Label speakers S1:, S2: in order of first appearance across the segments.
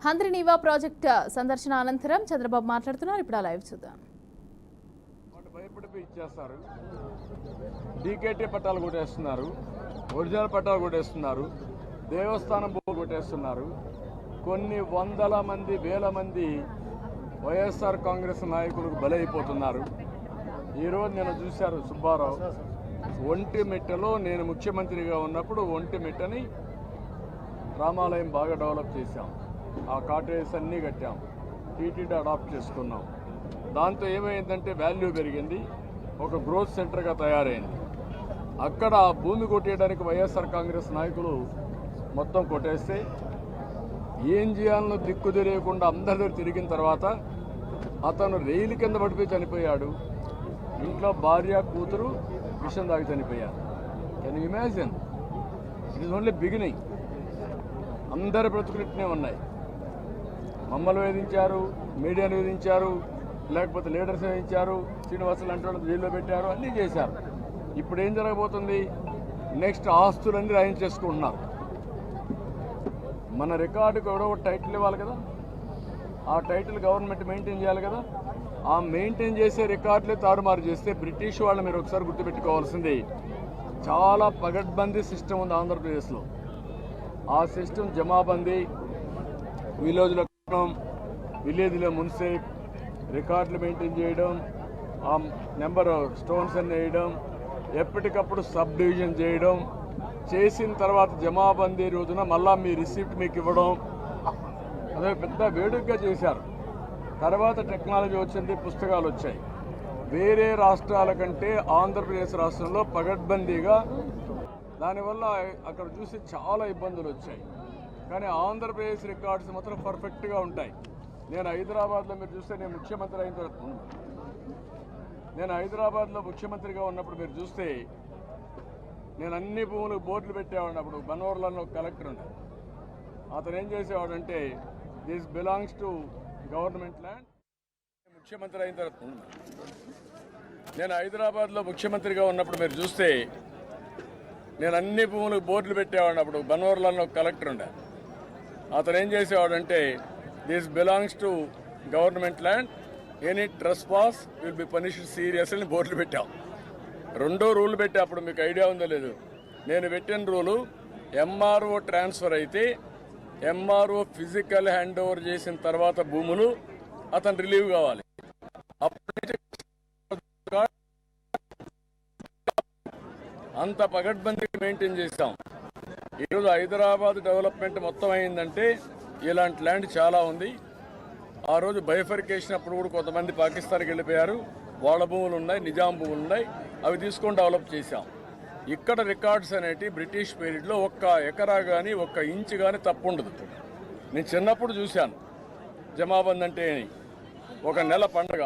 S1: Handrineeva project సందర్శన అనంతరం చంద్రబాబు మాట్లాడుతున్నారు. ఇప్పుడు ఆ లైవ్ చూద్దాం.
S2: భయపడిపోయి ఇచ్చేస్తారు. డీకేటీ పట్టాలు కొట్టేస్తున్నారు, ఒరిజినల్ పట్టాలు కొట్టేస్తున్నారు, దేవస్థానం భూములు కొట్టేస్తున్నారు. కొన్ని వందల మంది వేల మంది వైఎస్ఆర్ కాంగ్రెస్ నాయకులకు బలైపోతున్నారు. ఈరోజు నేను చూశారు సుబ్బారావు ఒంటిమిట్టలో నేను ముఖ్యమంత్రిగా ఉన్నప్పుడు ఒంటిమిట్టని రామాలయం బాగా డెవలప్ చేశాం. ఆ కాటేజెస్ అన్నీ కట్టాం, టీటీడీ అడాప్ట్ చేసుకున్నాం. దాంతో ఏమైందంటే వాల్యూ పెరిగింది, ఒక గ్రోత్ సెంటర్గా తయారైంది. అక్కడ భూమి కొట్టేయడానికి వైఎస్ఆర్ కాంగ్రెస్ నాయకులు మొత్తం కొట్టేస్తే ఏం చేయాలనో దిక్కు తెలియకుండా అందరి దగ్గర తిరిగిన తర్వాత అతను రైలు కింద పడిపోయి చనిపోయాడు. ఇంట్లో భార్య కూతురు విషం దాగి చనిపోయారు. Can you imagine? It is only beginning. అందరి బ్రతుకులిట్నే ఉన్నాయి. మమ్మల్ని వేధించారు, మీడియాను వేధించారు, లేకపోతే లీడర్స్ వేధించారు, శ్రీనివాసులు అంటే వాళ్ళు జైల్లో పెట్టారు, అన్నీ చేశారు. ఇప్పుడు ఏం జరగబోతుంది? నెక్స్ట్ ఆస్తులన్నీ రాయించేసుకుంటున్నారు. మన రికార్డుకు ఎవడో ఒక టైటిల్ ఇవ్వాలి కదా, ఆ టైటిల్ గవర్నమెంట్ మెయింటైన్ చేయాలి కదా. ఆ మెయింటైన్ చేసే రికార్డులే తారుమారు చేస్తే బ్రిటిష్ వాళ్ళు మీరు ఒకసారి గుర్తుపెట్టుకోవాల్సింది, చాలా పగడ్బందీ సిస్టమ్ ఉంది ఆంధ్రప్రదేశ్లో. ఆ సిస్టమ్ జమాబందీ, విలేజ్లో విలేజ్లో మున్సిప్ రికార్డులు మెయింటైన్ చేయడం, ఆ నెంబర్ స్టోన్స్ అన్ని వేయడం, ఎప్పటికప్పుడు సబ్ డివిజన్ చేయడం, చేసిన తర్వాత జమాబందీ రోజున మళ్ళా మీ రిసిప్ట్ మీకు ఇవ్వడం, అదే పెద్ద వేడుకగా చేశారు. తర్వాత టెక్నాలజీ వచ్చింది, పుస్తకాలు వచ్చాయి. వేరే రాష్ట్రాల కంటే ఆంధ్రప్రదేశ్ రాష్ట్రంలో పగడ్బందీగా, దానివల్ల అక్కడ చూసి చాలా ఇబ్బందులు వచ్చాయి. కానీ ఆంధ్రప్రదేశ్ రికార్డ్స్ మాత్రం పర్ఫెక్ట్గా ఉంటాయి. నేను హైదరాబాద్లో మీరు చూస్తే నేను ముఖ్యమంత్రి అయిన తర్వాత, నేను హైదరాబాద్లో ముఖ్యమంత్రిగా ఉన్నప్పుడు మీరు చూస్తే నేను అన్ని భూములకు బోర్డులు పెట్టేవాడిని. అప్పుడు బనోర్లలో కలెక్టర్ ఉండే, అతను ఏం చేసేవాడంటే this belongs to government land. ముఖ్యమంత్రి అయిన తర్వాత నేను హైదరాబాద్లో ముఖ్యమంత్రిగా ఉన్నప్పుడు మీరు చూస్తే నేను అన్ని భూములకు బోర్డులు పెట్టేవాడిని. అప్పుడు బనోర్లలో కలెక్టర్ ఉండే, అతను ఏం చేసేవాడంటే this belongs to government land, any trespass will be punished serious అని బోర్డులు పెట్టాం. రెండో రూల్ పెట్టా, అప్పుడు మీకు ఐడియా ఉందో లేదు. నేను పెట్టిన రూలు ఎంఆర్ఓ ట్రాన్స్ఫర్ అయితే ఎంఆర్ఓ ఫిజికల్ హ్యాండ్ ఓవర్ చేసిన తర్వాత భూములు అతను రిలీవ్ కావాలి. అప్పటి అంత పగడ్బందీ మెయింటైన్ చేశాం. ఈరోజు హైదరాబాద్ డెవలప్మెంట్ మొత్తం అయిందంటే ఇలాంటి ల్యాండ్ చాలా ఉంది. ఆ రోజు బైఫర్కేషన్ అప్పుడు కూడా కొంతమంది పాకిస్తాన్కి వెళ్ళిపోయారు, వాళ్ళ భూములు ఉన్నాయి, నిజాం భూములు ఉన్నాయి, అవి తీసుకొని డెవలప్ చేశాం. ఇక్కడ రికార్డ్స్ అనేవి బ్రిటిష్ పీరియడ్లో ఒక్క ఎకరా కానీ ఒక్క ఇంచు కానీ తప్పు ఉండదు. నేను చిన్నప్పుడు చూశాను జమాబంద్ అంటే ఒక నెల పండగ,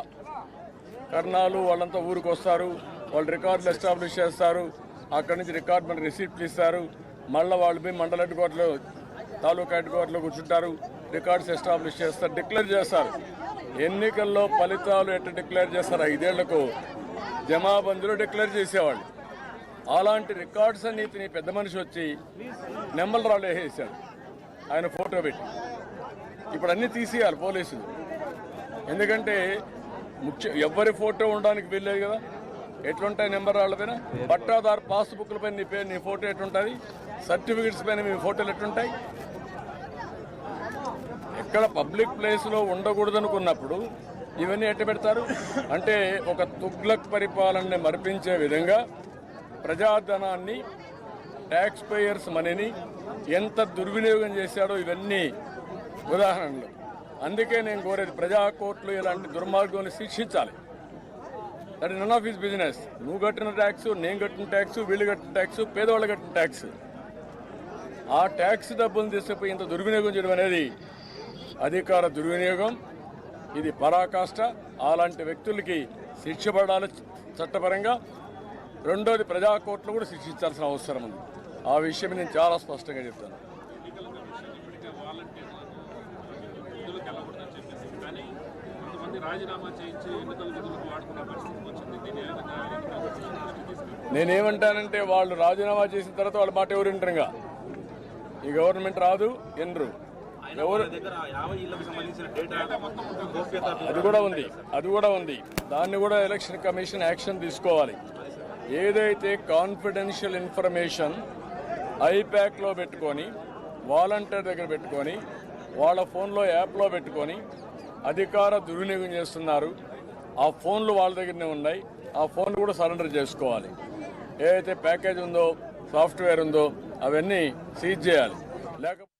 S2: కర్ణాలు వాళ్ళంతా ఊరికి వస్తారు, వాళ్ళు రికార్డులు ఎస్టాబ్లిష్ చేస్తారు, అక్కడి నుంచి రికార్డు మనకి రిసీప్ట్లు ఇస్తారు, మళ్ళీ వాళ్ళు పోయి మండల హెడ్ క్వార్టర్లో తాలూకా హెడ్ క్వార్టర్లో కూర్చుంటారు, రికార్డ్స్ ఎస్టాబ్లిష్ చేస్తారు, డిక్లేర్ చేస్తారు. ఎన్నికల్లో ఫలితాలు ఎట్లా డిక్లేర్ చేస్తారు? 5 ఏళ్లకు జమాబందీలో డిక్లేర్ చేసేవాళ్ళు. అలాంటి రికార్డ్స్ అన్ని నీ పెద్ద మనిషి వచ్చి నెమ్మల రాళ్ళు వేసేసాడు, ఆయన ఫోటో పెట్టి. ఇప్పుడు అన్నీ తీసేయాలి పోలీసులు, ఎందుకంటే ఎవరి ఫోటో ఉండడానికి వీల్లేదు కదా. ఎట్లుంటాయి నెంబర్ రాళ్ళ పైన? పట్టాదారు పాస్బుక్ల పైన నీ పేరు, నీ ఫోటో ఎట్లుంటుంది? సర్టిఫికెట్స్ పైన మీ ఫోటోలు ఎట్లుంటాయి? ఎక్కడ పబ్లిక్ ప్లేస్లో ఉండకూడదు అనుకున్నప్పుడు ఇవన్నీ ఎట్ట పెడతారు? అంటే ఒక తుగ్లక్ పరిపాలనని మరిపించే విధంగా ప్రజాధనాన్ని, ట్యాక్స్ పేయర్స్ మనీని ఎంత దుర్వినియోగం చేశాడో ఇవన్నీ ఉదాహరణలు. అందుకే నేను కోరేది, ప్రజా కోర్టులు ఇలాంటి దుర్మార్గాన్ని శిక్షించాలి. That none of his business. నువ్వు కట్టిన ట్యాక్స్, నేను కట్టిన ట్యాక్స్, వీళ్ళు కట్టిన ట్యాక్స్, పేదవాళ్ళు కట్టిన ట్యాక్స్, ఆ ట్యాక్స్ డబ్బులు తీసుకుపోయి ఇంత దుర్వినియోగం చేయడం అనేది అధికార దుర్వినియోగం. ఇది పరాకాష్ట. అలాంటి వ్యక్తులకి శిక్ష పడాలి చట్టపరంగా. రెండోది, ప్రజా కోర్టులు కూడా శిక్షించాల్సిన అవసరం ఉంది. ఆ విషయం నేను చాలా స్పష్టంగా చెప్తాను. నేనేమంటానంటే, వాళ్ళు రాజీనామా చేసిన తర్వాత వాళ్ళ మాట ఎవరు వింటారుగా. ఈ గవర్నమెంట్ రాదు ఎన్రు, ఎవరు
S3: దగ్గర 50 ఇళ్లకు సంబంధించిన డేటా గోప్యత
S2: అది కూడా ఉంది దాన్ని కూడా ఎలక్షన్ కమిషన్ యాక్షన్ తీసుకోవాలి. ఏదైతే కాన్ఫిడెన్షియల్ ఇన్ఫర్మేషన్ ఐప్యాక్లో పెట్టుకొని వాలంటీర్ దగ్గర పెట్టుకొని వాళ్ళ ఫోన్లో యాప్లో పెట్టుకొని అధికార దుర్వినియోగం చేస్తున్నారు, ఆ ఫోన్లు వాళ్ళ దగ్గరనే ఉన్నాయి, ఆ ఫోన్ కూడా సరెండర్ చేసుకోవాలి. ఏదైతే ప్యాకేజ్ ఉందో సాఫ్ట్వేర్ ఉందో అవన్నీ సీజ్ చేయాలి. లేకపోతే